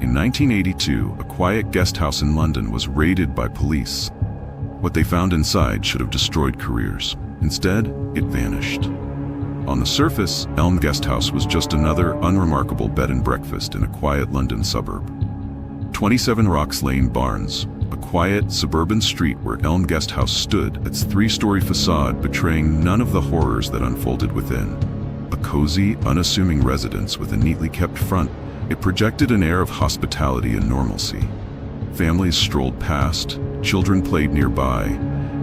In 1982, a quiet guest house in London was raided by police. What they found inside should have destroyed careers. Instead, it vanished. On the surface, Elm Guest House was just another unremarkable bed and breakfast in a quiet London suburb. 27 Rocks Lane, Barnes, a quiet, suburban street where Elm Guest House stood, its three-story facade betraying none of the horrors that unfolded within. A cozy, unassuming residence with a neatly kept front, it projected an air of hospitality and normalcy. Families strolled past, children played nearby,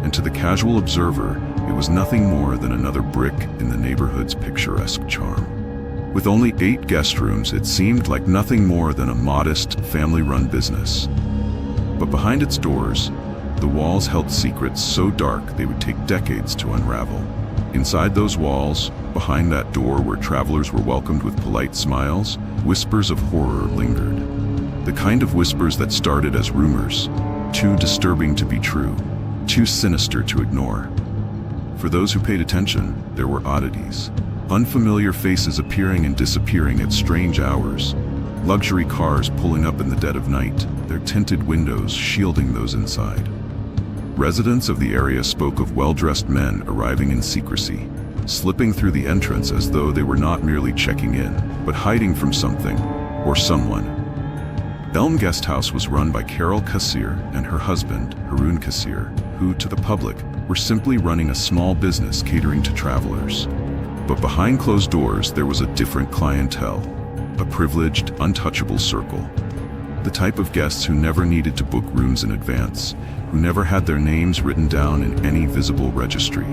and to the casual observer, it was nothing more than another brick in the neighborhood's picturesque charm. With only 8 guest rooms, it seemed like nothing more than a modest, family-run business. But behind its doors, the walls held secrets so dark they would take decades to unravel. Inside those walls, behind that door where travelers were welcomed with polite smiles, whispers of horror lingered. The kind of whispers that started as rumors, too disturbing to be true, too sinister to ignore. For those who paid attention, there were oddities. Unfamiliar faces appearing and disappearing at strange hours. Luxury cars pulling up in the dead of night, their tinted windows shielding those inside. Residents of the area spoke of well-dressed men arriving in secrecy, slipping through the entrance as though they were not merely checking in, but hiding from something or someone. Elm Guest House was run by Carol Kassir and her husband, Haroon Kassir, who, to the public, were simply running a small business catering to travelers. But behind closed doors, there was a different clientele, a privileged, untouchable circle. The type of guests who never needed to book rooms in advance, who never had their names written down in any visible registry.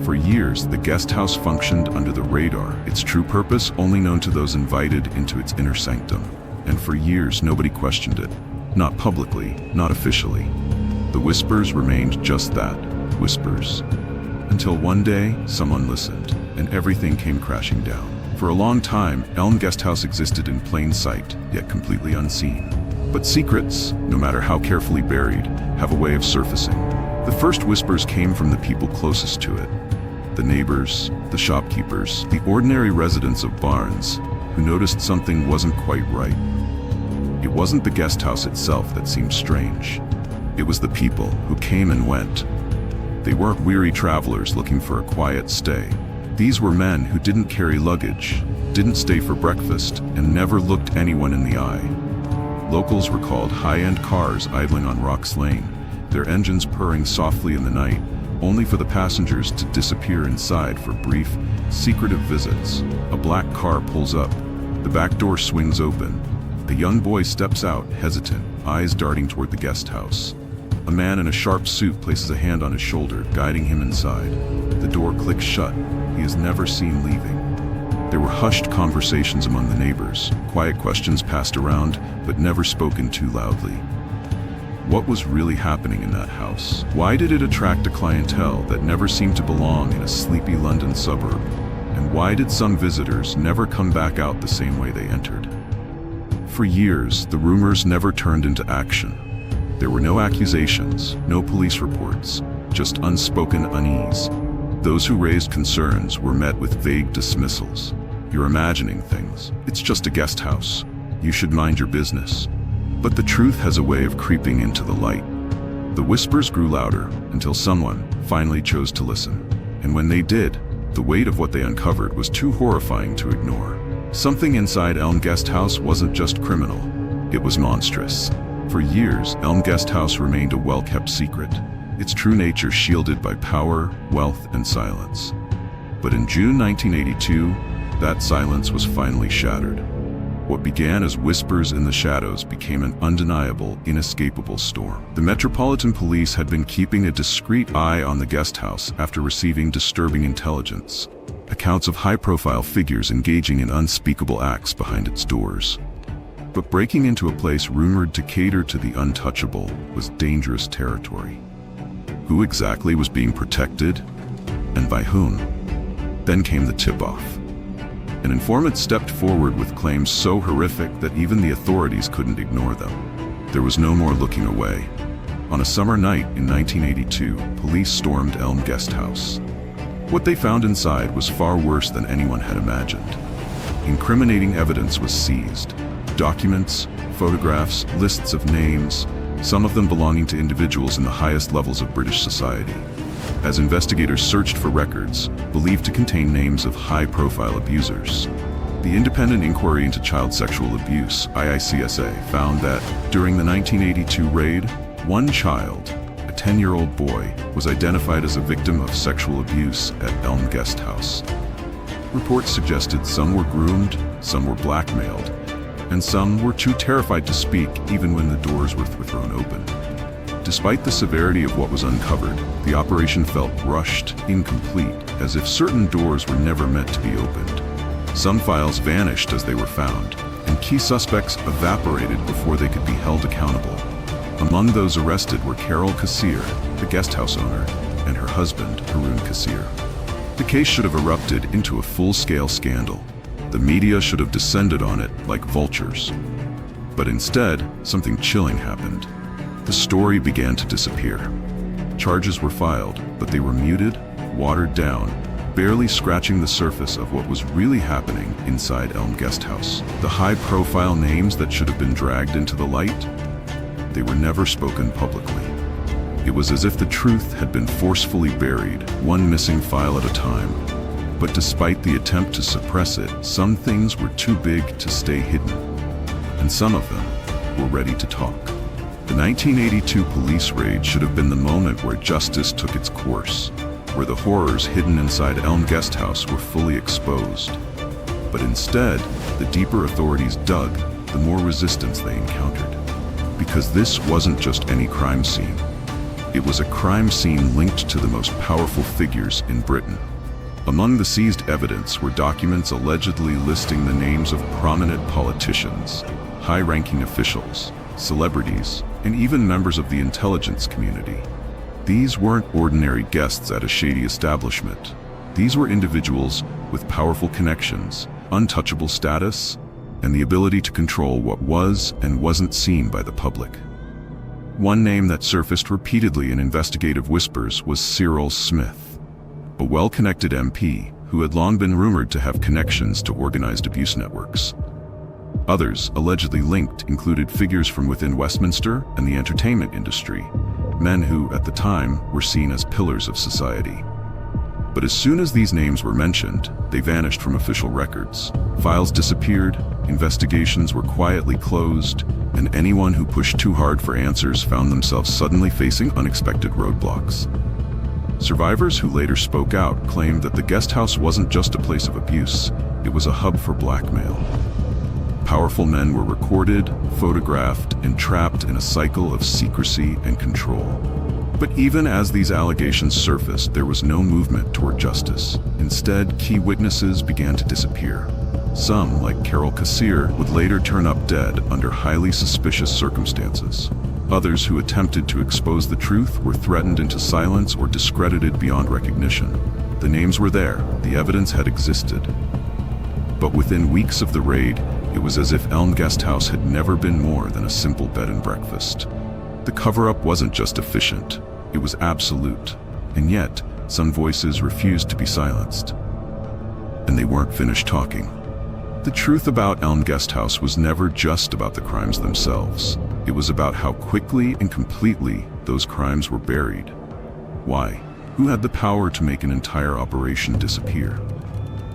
For years, the guest house functioned under the radar, its true purpose only known to those invited into its inner sanctum. And for years, nobody questioned it. Not publicly, not officially. The whispers remained just that, whispers. Until one day, someone listened, and everything came crashing down. For a long time, Elm Guest House existed in plain sight, yet completely unseen. But secrets, no matter how carefully buried, have a way of surfacing. The first whispers came from the people closest to it. The neighbors, the shopkeepers, the ordinary residents of Barnes, who noticed something wasn't quite right. It wasn't the guest house itself that seemed strange. It was the people who came and went. They weren't weary travelers looking for a quiet stay. These were men who didn't carry luggage, didn't stay for breakfast, and never looked anyone in the eye. Locals recalled high-end cars idling on Rocks Lane, their engines purring softly in the night, only for the passengers to disappear inside for brief, secretive visits. A black car pulls up. The back door swings open. The young boy steps out, hesitant, eyes darting toward the guest house. A man in a sharp suit places a hand on his shoulder, guiding him inside. The door clicks shut. He is never seen leaving. There were hushed conversations among the neighbors, quiet questions passed around, but never spoken too loudly. What was really happening in that house? Why did it attract a clientele that never seemed to belong in a sleepy London suburb? And why did some visitors never come back out the same way they entered? For years, the rumors never turned into action. There were no accusations, no police reports, just unspoken unease. Those who raised concerns were met with vague dismissals. You're imagining things. It's just a guest house. You should mind your business. But the truth has a way of creeping into the light. The whispers grew louder until someone finally chose to listen. And when they did, the weight of what they uncovered was too horrifying to ignore. Something inside Elm Guest House wasn't just criminal. It was monstrous. For years, Elm Guest House remained a well-kept secret, its true nature shielded by power, wealth, and silence. But in June 1982, that silence was finally shattered. What began as whispers in the shadows became an undeniable, inescapable storm. The Metropolitan Police had been keeping a discreet eye on the guest house after receiving disturbing intelligence, accounts of high-profile figures engaging in unspeakable acts behind its doors. But breaking into a place rumored to cater to the untouchable was dangerous territory. Who exactly was being protected, and by whom? Then came the tip-off. An informant stepped forward with claims so horrific that even the authorities couldn't ignore them. There was no more looking away. On a summer night in 1982, police stormed Elm Guest House. What they found inside was far worse than anyone had imagined. Incriminating evidence was seized. Documents, photographs, lists of names, some of them belonging to individuals in the highest levels of British society. As investigators searched for records believed to contain names of high-profile abusers. The Independent Inquiry into Child Sexual Abuse, IICSA, found that during the 1982 raid, one child, a 10-year-old boy, was identified as a victim of sexual abuse at Elm Guest House. Reports suggested some were groomed, some were blackmailed, and some were too terrified to speak even when the doors were thrown open. Despite the severity of what was uncovered, the operation felt rushed, incomplete, as if certain doors were never meant to be opened. Some files vanished as they were found, and key suspects evaporated before they could be held accountable. Among those arrested were Carol Kassir, the guest house owner, and her husband, Harun Kassir. The case should have erupted into a full-scale scandal. The media should have descended on it like vultures. But instead, something chilling happened. The story began to disappear. Charges were filed, but they were muted, watered down, barely scratching the surface of what was really happening inside Elm Guest House. The high-profile names that should have been dragged into the light, they were never spoken publicly. It was as if the truth had been forcefully buried, one missing file at a time. But despite the attempt to suppress it, some things were too big to stay hidden, and some of them were ready to talk. The 1982 police raid should have been the moment where justice took its course, where the horrors hidden inside Elm Guest House were fully exposed. But instead, the deeper authorities dug, the more resistance they encountered. Because this wasn't just any crime scene. It was a crime scene linked to the most powerful figures in Britain. Among the seized evidence were documents allegedly listing the names of prominent politicians, high-ranking officials, celebrities, and even members of the intelligence community. These weren't ordinary guests at a shady establishment. These were individuals with powerful connections, untouchable status, and the ability to control what was and wasn't seen by the public. One name that surfaced repeatedly in investigative whispers was Cyril Smith, a well-connected MP who had long been rumored to have connections to organized abuse networks. Others, allegedly linked, included figures from within Westminster and the entertainment industry, men who, at the time, were seen as pillars of society. But as soon as these names were mentioned, they vanished from official records. Files disappeared, investigations were quietly closed, and anyone who pushed too hard for answers found themselves suddenly facing unexpected roadblocks. Survivors who later spoke out claimed that the guest house wasn't just a place of abuse, it was a hub for blackmail. Powerful men were recorded, photographed, and trapped in a cycle of secrecy and control. But even as these allegations surfaced, there was no movement toward justice. Instead, key witnesses began to disappear. Some, like Carol Kassir, would later turn up dead under highly suspicious circumstances. Others who attempted to expose the truth were threatened into silence or discredited beyond recognition. The names were there, the evidence had existed. But within weeks of the raid, it was as if Elm Guest House had never been more than a simple bed and breakfast. The cover-up wasn't just efficient, it was absolute. And yet, some voices refused to be silenced. And they weren't finished talking. The truth about Elm Guest House was never just about the crimes themselves. It was about how quickly and completely those crimes were buried. Why? Who had the power to make an entire operation disappear?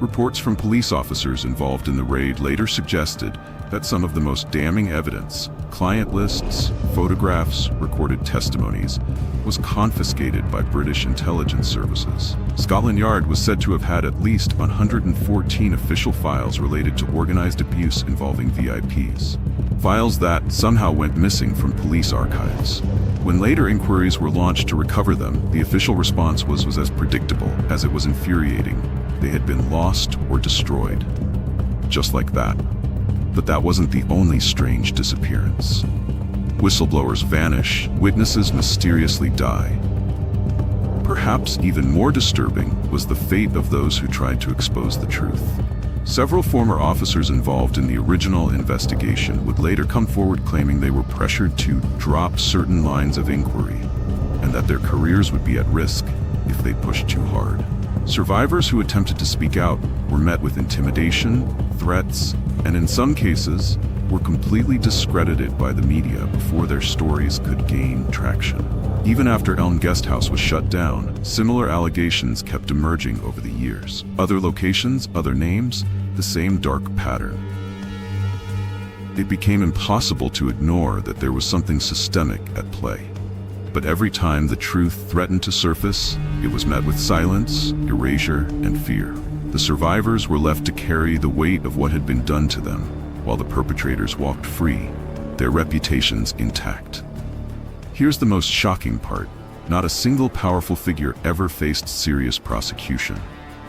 Reports from police officers involved in the raid later suggested that some of the most damning evidence, client lists, photographs, recorded testimonies, was confiscated by British intelligence services. Scotland Yard was said to have had at least 114 official files related to organized abuse involving VIPs. Files that somehow went missing from police archives. When later inquiries were launched to recover them, the official response was as predictable as it was infuriating. They had been lost or destroyed. Just like that. But that wasn't the only strange disappearance. Whistleblowers vanish, witnesses mysteriously die. Perhaps even more disturbing was the fate of those who tried to expose the truth. Several former officers involved in the original investigation would later come forward claiming they were pressured to drop certain lines of inquiry, and that their careers would be at risk if they pushed too hard. Survivors who attempted to speak out were met with intimidation, threats, and in some cases, were completely discredited by the media before their stories could gain traction. Even after Elm Guest House was shut down, similar allegations kept emerging over the years. Other locations, other names, the same dark pattern. It became impossible to ignore that there was something systemic at play. But every time the truth threatened to surface, it was met with silence, erasure, and fear. The survivors were left to carry the weight of what had been done to them, while the perpetrators walked free, their reputations intact. Here's the most shocking part. Not a single powerful figure ever faced serious prosecution.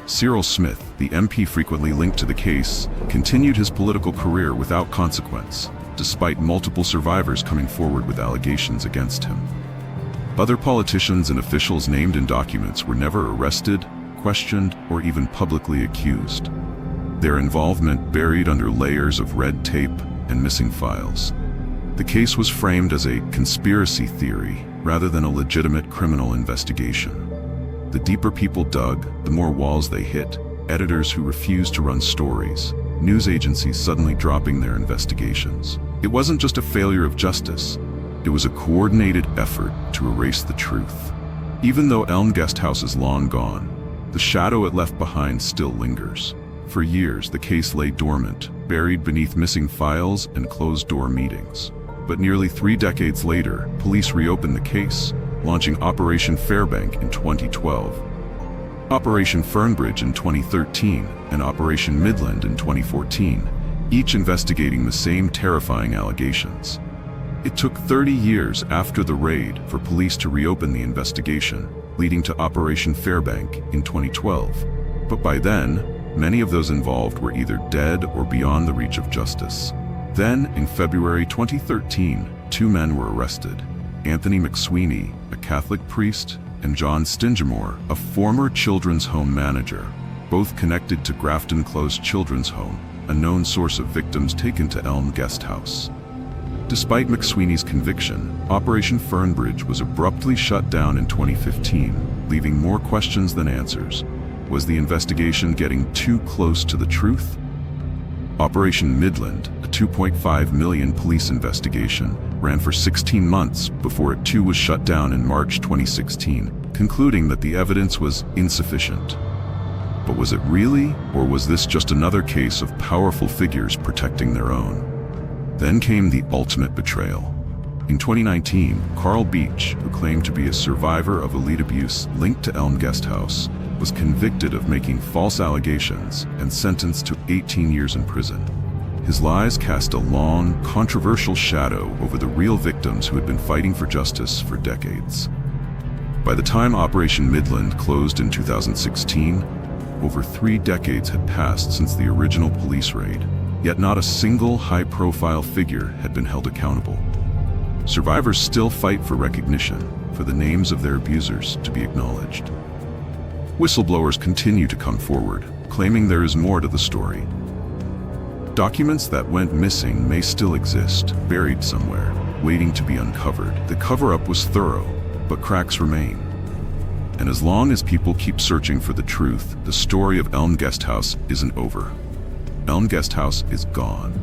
Cyril Smith, the MP frequently linked to the case, continued his political career without consequence, despite multiple survivors coming forward with allegations against him. Other politicians and officials named in documents were never arrested, questioned, or even publicly accused. Their involvement buried under layers of red tape and missing files. The case was framed as a conspiracy theory rather than a legitimate criminal investigation. The deeper people dug, the more walls they hit. Editors who refused to run stories, news agencies suddenly dropping their investigations. It wasn't just a failure of justice. It was a coordinated effort to erase the truth. Even though Elm Guest House is long gone, the shadow it left behind still lingers. For years, the case lay dormant, buried beneath missing files and closed-door meetings. But nearly 3 decades later, police reopened the case, launching Operation Fairbank in 2012, Operation Fernbridge in 2013, and Operation Midland in 2014, each investigating the same terrifying allegations. It took 30 years after the raid for police to reopen the investigation, leading to Operation Fairbank in 2012. But by then, many of those involved were either dead or beyond the reach of justice. Then, in February 2013, 2 men were arrested. Anthony McSweeney, a Catholic priest, and John Stingemore, a former children's home manager, both connected to Grafton Close Children's Home, a known source of victims taken to Elm Guest House. Despite McSweeney's conviction, Operation Fernbridge was abruptly shut down in 2015, leaving more questions than answers. Was the investigation getting too close to the truth? Operation Midland, a $2.5 million police investigation, ran for 16 months before it too was shut down in March 2016, concluding that the evidence was insufficient. But was it really, or was this just another case of powerful figures protecting their own? Then came the ultimate betrayal. In 2019, Carl Beach, who claimed to be a survivor of elite abuse linked to Elm Guest House, was convicted of making false allegations and sentenced to 18 years in prison. His lies cast a long, controversial shadow over the real victims who had been fighting for justice for decades. By the time Operation Midland closed in 2016, over 3 decades had passed since the original police raid, yet not a single high-profile figure had been held accountable. Survivors still fight for recognition, for the names of their abusers to be acknowledged. Whistleblowers continue to come forward, claiming there is more to the story. Documents that went missing may still exist, buried somewhere, waiting to be uncovered. The cover-up was thorough, but cracks remain. And as long as people keep searching for the truth, the story of Elm Guest House isn't over. Elm Guest House is gone.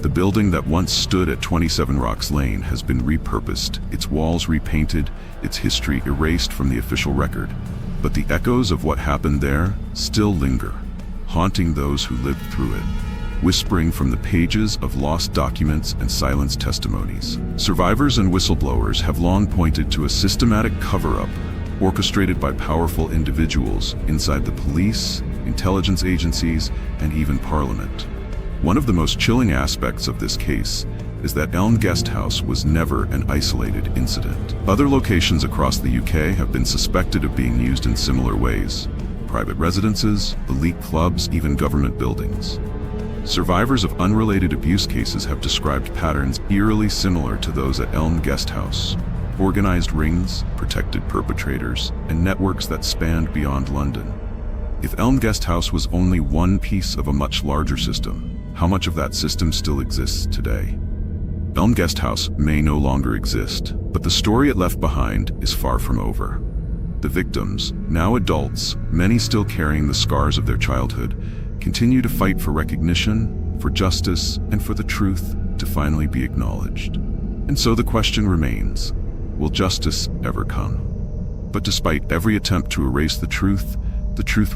The building that once stood at 27 Rocks Lane has been repurposed, its walls repainted, its history erased from the official record. But the echoes of what happened there still linger, haunting those who lived through it, whispering from the pages of lost documents and silenced testimonies. Survivors and whistleblowers have long pointed to a systematic cover-up orchestrated by powerful individuals inside the police, intelligence agencies, and even Parliament. One of the most chilling aspects of this case is that Elm Guest House was never an isolated incident. Other locations across the UK have been suspected of being used in similar ways: private residences, elite clubs, even government buildings. Survivors of unrelated abuse cases have described patterns eerily similar to those at Elm Guest House: organized rings, protected perpetrators, and networks that spanned beyond London. If Elm Guest House was only one piece of a much larger system, how much of that system still exists today? Elm Guest House may no longer exist, but the story it left behind is far from over. The victims, now adults, many still carrying the scars of their childhood, continue to fight for recognition, for justice, and for the truth to finally be acknowledged. And so the question remains, will justice ever come? But despite every attempt to erase the truth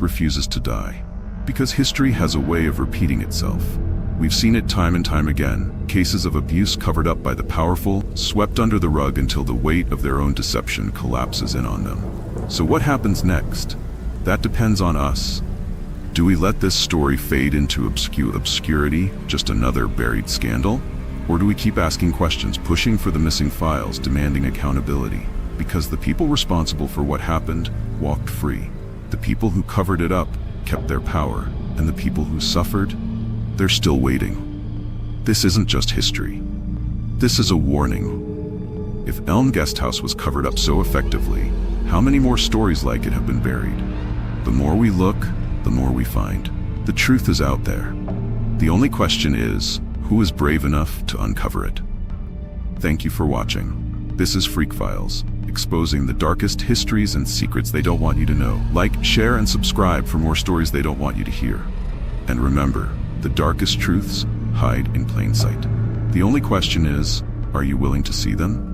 refuses to die. Because history has a way of repeating itself. We've seen it time and time again, cases of abuse covered up by the powerful, swept under the rug until the weight of their own deception collapses in on them. So what happens next? That depends on us. Do we let this story fade into obscurity, just another buried scandal? Or do we keep asking questions, pushing for the missing files, demanding accountability? Because the people responsible for what happened walked free. The people who covered it up kept their power, and the people who suffered, they're still waiting. This isn't just history. This is a warning. If Elm Guest House was covered up so effectively, how many more stories like it have been buried? The more we look, the more we find. The truth is out there. The only question is, who is brave enough to uncover it? Thank you for watching. This is Freak Files, exposing the darkest histories and secrets they don't want you to know. Like, share, and subscribe for more stories they don't want you to hear. And remember, the darkest truths hide in plain sight. The only question is, are you willing to see them?